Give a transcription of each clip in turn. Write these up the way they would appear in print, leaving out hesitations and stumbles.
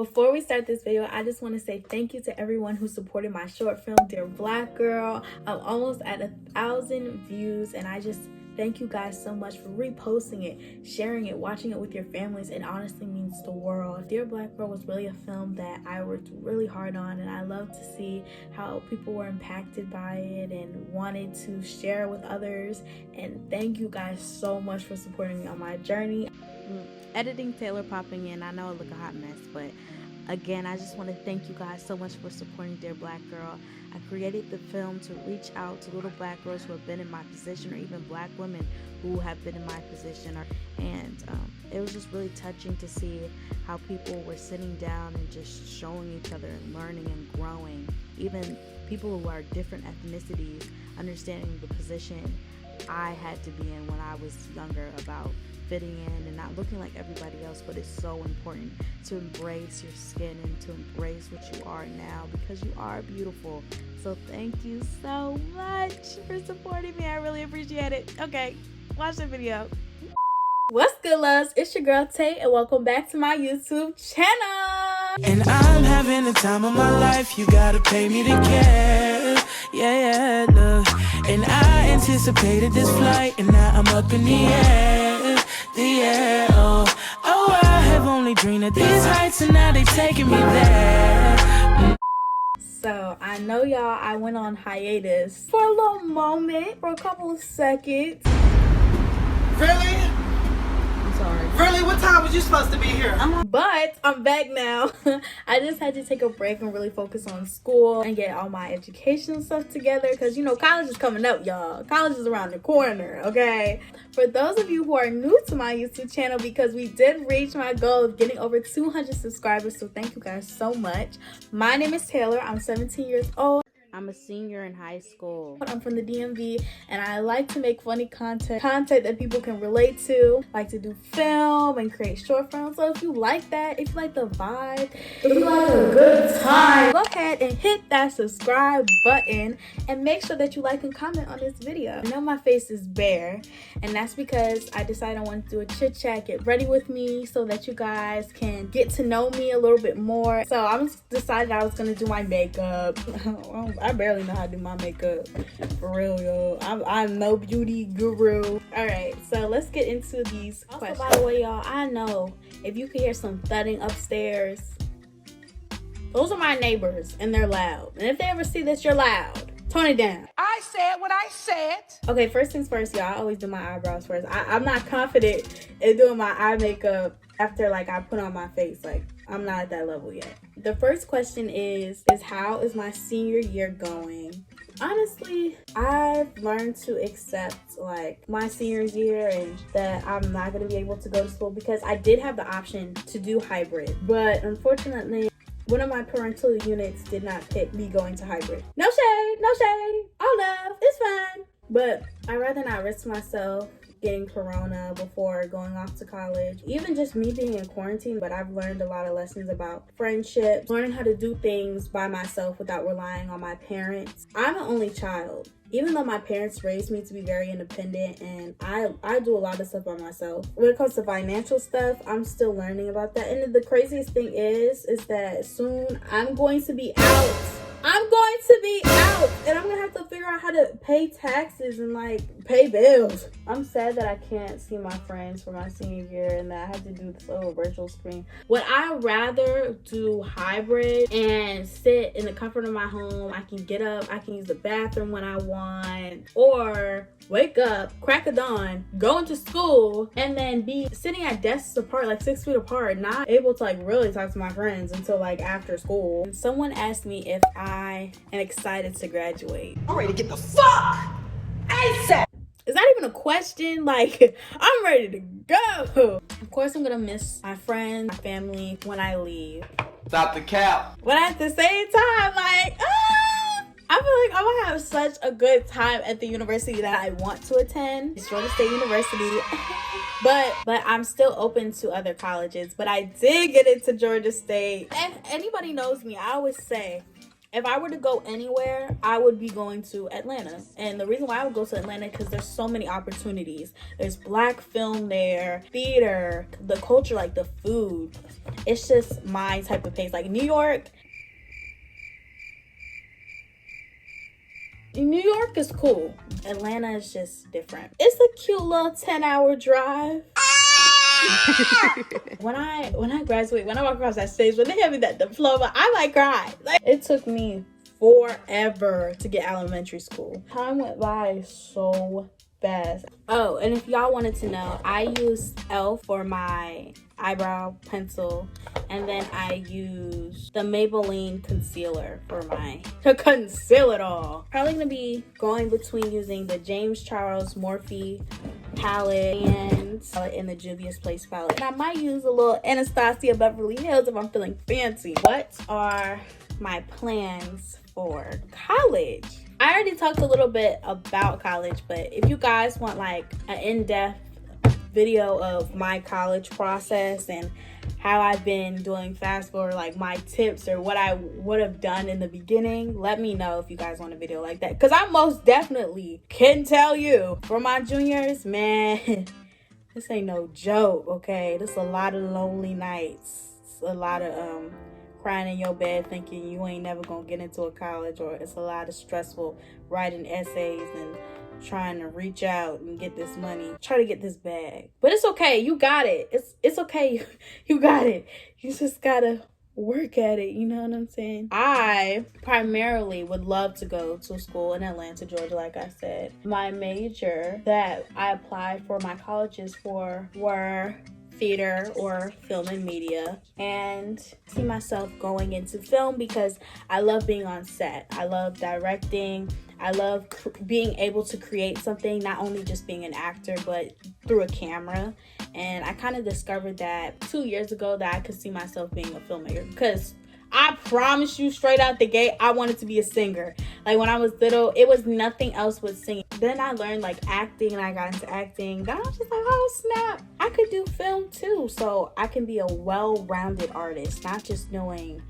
Before we start this video, I just want to say thank you to everyone who supported my short film, Dear Black Girl. I'm almost at 1,000 views, and I just thank you guys so much for reposting it, sharing it, watching it with your families. It honestly means the world. Dear Black Girl was really a film that I worked really hard on, and I love to see how people were impacted by it and wanted to share with others. And thank you guys so much for supporting me on my journey. Editing Taylor popping in, I know I look a hot mess, but again, I just want to thank you guys so much for supporting Dear Black Girl. I created the film to reach out to little black girls who have been in my position, or even black women who have been in my position. And it was just really touching to see how people were sitting down and just showing each other and learning and growing. Even people who are different ethnicities, understanding the position I had to be in when I was younger about fitting in and not looking like everybody else. But it's so important to embrace your skin and to embrace what you are now, because you are beautiful. So thank you so much for supporting me. I really appreciate it. Okay, watch the video. What's good, loves? It's your girl Tay, and welcome back to my YouTube channel. And I'm having the time of my life. You gotta pay me to care. Yeah, look. And I anticipated this flight, and now I'm up in the air. Oh, I have only dreamed of these heights, and now they've taken me there. So I know y'all, I went on hiatus for a little moment, for a couple of seconds. Really? I'm sorry. Really? What time was you supposed to be here? But I'm back now. I just had to take a break and really focus on school and get all my education stuff together, because you know college is coming up, y'all. College is around the corner, okay? For those of you who are new to my YouTube channel, because we did reach my goal of getting over 200 subscribers, so thank you guys so much. My name is Taylor. I'm 17 years old. I'm a senior in high school. I'm from the DMV, and I like to make funny content that people can relate to. I like to do film and create short films. So if you like that, if you like the vibe, if you like a good time, go ahead and hit that subscribe button and make sure that you like and comment on this video. I know my face is bare, and that's because I decided I wanted to do a chit chat, get ready with me, so that you guys can get to know me a little bit more. So I decided I was gonna do my makeup. I barely know how to do my makeup, for real, yo. I'm no beauty guru. All right, so let's get into these questions. By the way, y'all, I know if you can hear some thudding upstairs, those are my neighbors, and they're loud. And if they ever see that you're loud, tone it down. I said what I said. Okay, first things first, y'all. I always do my eyebrows first. I'm not confident in doing my eye makeup after like I put on my face. Like, I'm not at that level yet. The first question is how is my senior year going? Honestly, I've learned to accept like my senior year and that I'm not going to be able to go to school, because I did have the option to do hybrid, but unfortunately one of my parental units did not pick me going to hybrid. No shade, all love, it's fine. But I'd rather not risk myself getting corona before going off to college. Even just me being in quarantine, but I've learned a lot of lessons about friendships, learning how to do things by myself without relying on my parents. I'm an only child. Even though my parents raised me to be very independent, and I do a lot of stuff by myself. When it comes to financial stuff, I'm still learning about that. And the craziest thing is that soon I'm going to be out. And I'm gonna have to figure out how to pay taxes and like pay bills. I'm sad that I can't see my friends for my senior year and that I had to do this over virtual screen. Would I rather do hybrid and sit in the comfort of my home? I can get up, I can use the bathroom when I want, or wake up, crack of dawn, go into school, and then be sitting at desks apart, like 6 feet apart, not able to like really talk to my friends until like after school. And someone asked me if I am excited to graduate. I'm ready to get the fuck ASAP. Is that even a question? Like, I'm ready to go. Of course, I'm gonna miss my friends, my family when I leave. Stop the cap. But at the same time, like, I feel like I'm gonna have such a good time at the university that I want to attend. It's Georgia State University. But I'm still open to other colleges. But I did get into Georgia State. If anybody knows me, I always say If I were to go anywhere, I would be going to Atlanta. And the reason why I would go to Atlanta, because there's so many opportunities. There's black film there, theater, the culture, like the food. It's just my type of pace. Like New York is cool. Atlanta is just different. It's a cute little 10-hour drive. When I graduate, when I walk across that stage, when they have me that diploma, I might cry. Like, it took me forever to get elementary school. Time went by so fast. Oh, and if y'all wanted to know, I use e.l.f. for my eyebrow pencil, and then I use the Maybelline concealer for to conceal it all. Probably gonna be going between using the James Charles Morphe palette and in the Juvia's Place palette. And I might use a little Anastasia Beverly Hills if I'm feeling fancy. What are my plans for college? I already talked a little bit about college, but if you guys want like an in-depth video of my college process and how I've been doing fast forward, like my tips or what I would have done in the beginning, let me know if you guys want a video like that, because I most definitely can tell you for my juniors, man, this ain't no joke. Okay, this is a lot of lonely nights. It's a lot of crying in your bed thinking you ain't never gonna get into a college, or it's a lot of stressful writing essays and trying to reach out and get this money, try to get this bag. But it's okay, you got it. It's okay, you got it. You just gotta work at it, you know what I'm saying? I primarily would love to go to school in Atlanta, Georgia, like I said. My major that I applied for my colleges for were theater or film and media, and see myself going into film because I love being on set. I love directing. I love being able to create something, not only just being an actor, but through a camera. And I kind of discovered that 2 years ago that I could see myself being a filmmaker, because I promise you straight out the gate, I wanted to be a singer. Like when I was little, it was nothing else but singing. Then I learned like acting and I got into acting. Then I was just like, oh snap, I could do film too. So I can be a well-rounded artist, not just knowing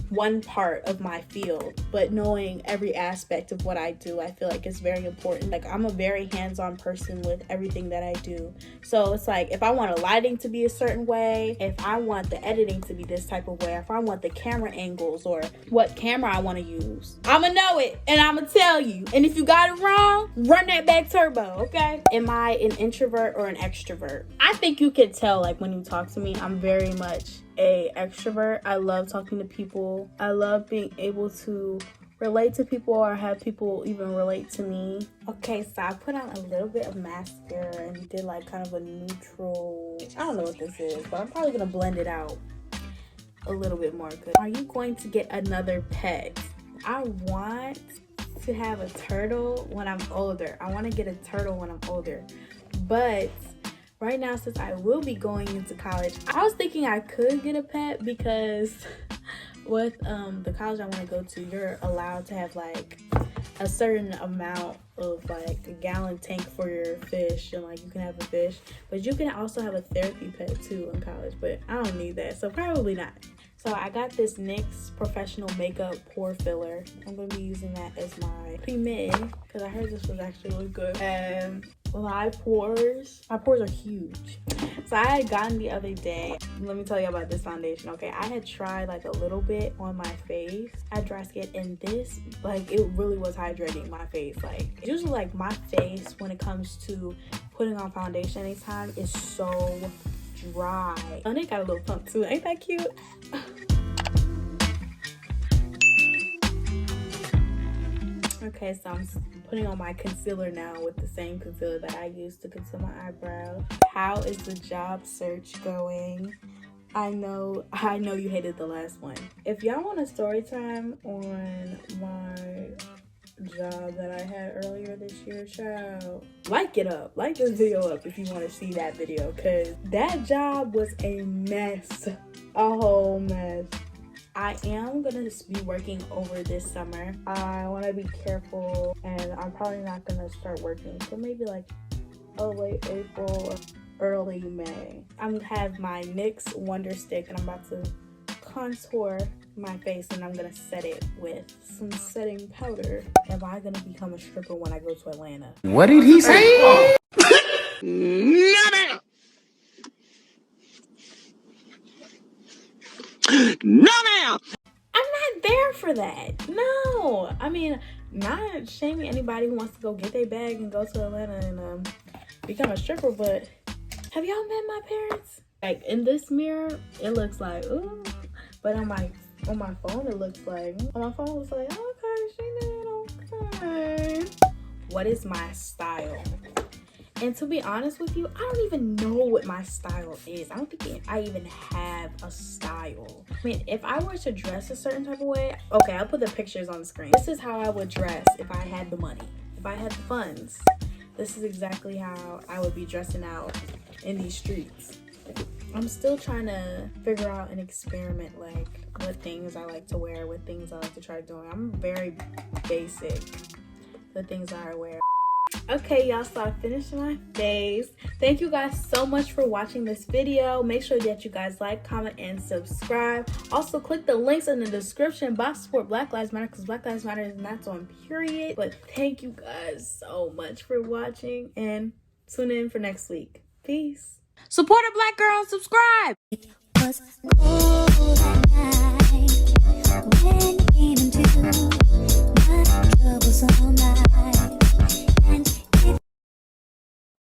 one part of my field, but knowing every aspect of what I do. I feel like it's very important. Like I'm a very hands-on person with everything that I do. So it's like if I want a lighting to be a certain way, if I want the editing to be this type of way, if I want the camera angles or what camera I want to use, I'ma know it and I'ma tell you. And if you got it wrong, run that back turbo, okay? Am I an introvert or an extrovert? I think you can tell, like when you talk to me, I'm very much a extrovert. I love talking to people. I love being able to relate to people or have people even relate to me. Okay, so I put on a little bit of mascara and did like kind of a neutral, I don't know what this is, but I'm probably gonna blend it out a little bit more. Good. Are you going to get another pet? I want to have a turtle when I'm older. I want to get a turtle when I'm older, but right now, since I will be going into college, I was thinking I could get a pet because with the college I want to go to, you're allowed to have like a certain amount of like a gallon tank for your fish, and like you can have a fish, but you can also have a therapy pet too in college, but I don't need that, so probably not. So I got this NYX professional makeup pore filler. I'm going to be using that as my pre-mid because I heard this was actually really good. And my pores are huge. So I had gotten the other day, let me tell you about this foundation, okay? I had tried like a little bit on my face. I had dry skin, and this, like, it really was hydrating my face. Like, usually like my face when it comes to putting on foundation anytime is so dry. And it got a little pump too. Ain't that cute? Okay, so I'm putting on my concealer now with the same concealer that I used to conceal my eyebrows. How is the job search going? I know you hated the last one. If y'all want a story time on my job that I had earlier this year, child, like it up, like this video up if you want to see that video, because that job was a mess, a whole mess. I am gonna be working over this summer. I want to be careful, and I'm probably not gonna start working until maybe like late April or early May. I'm gonna have my NYX Wonder Stick, and I'm about to contour my face and I'm gonna set it with some setting powder. Am I gonna become a stripper when I go to Atlanta? What did he say? No, ma'am. No, ma'am. I'm not there for that. No. I mean, not shaming anybody who wants to go get their bag and go to Atlanta and become a stripper, but have y'all met my parents? Like in this mirror, it looks like ooh, but on my phone it looks like okay, she did okay. What is my style? And to be honest with you, I don't even know what my style is. I don't think I even have a style. I mean, if I were to dress a certain type of way, okay, I'll put the pictures on the screen. This is how I would dress if I had the money, if I had the funds. This is exactly how I would be dressing out in these streets. I'm still trying to figure out and experiment, like what things I like to wear, what things I like to try doing. I'm very basic, the things I wear. Okay, y'all, so I finished my face. Thank you guys so much for watching this video. Make sure that you guys like, comment, and subscribe. Also, click the links in the description box to support Black Lives Matter, because Black Lives Matter is not on, period. But thank you guys so much for watching, and tune in for next week. Peace. Support a Black girl and subscribe.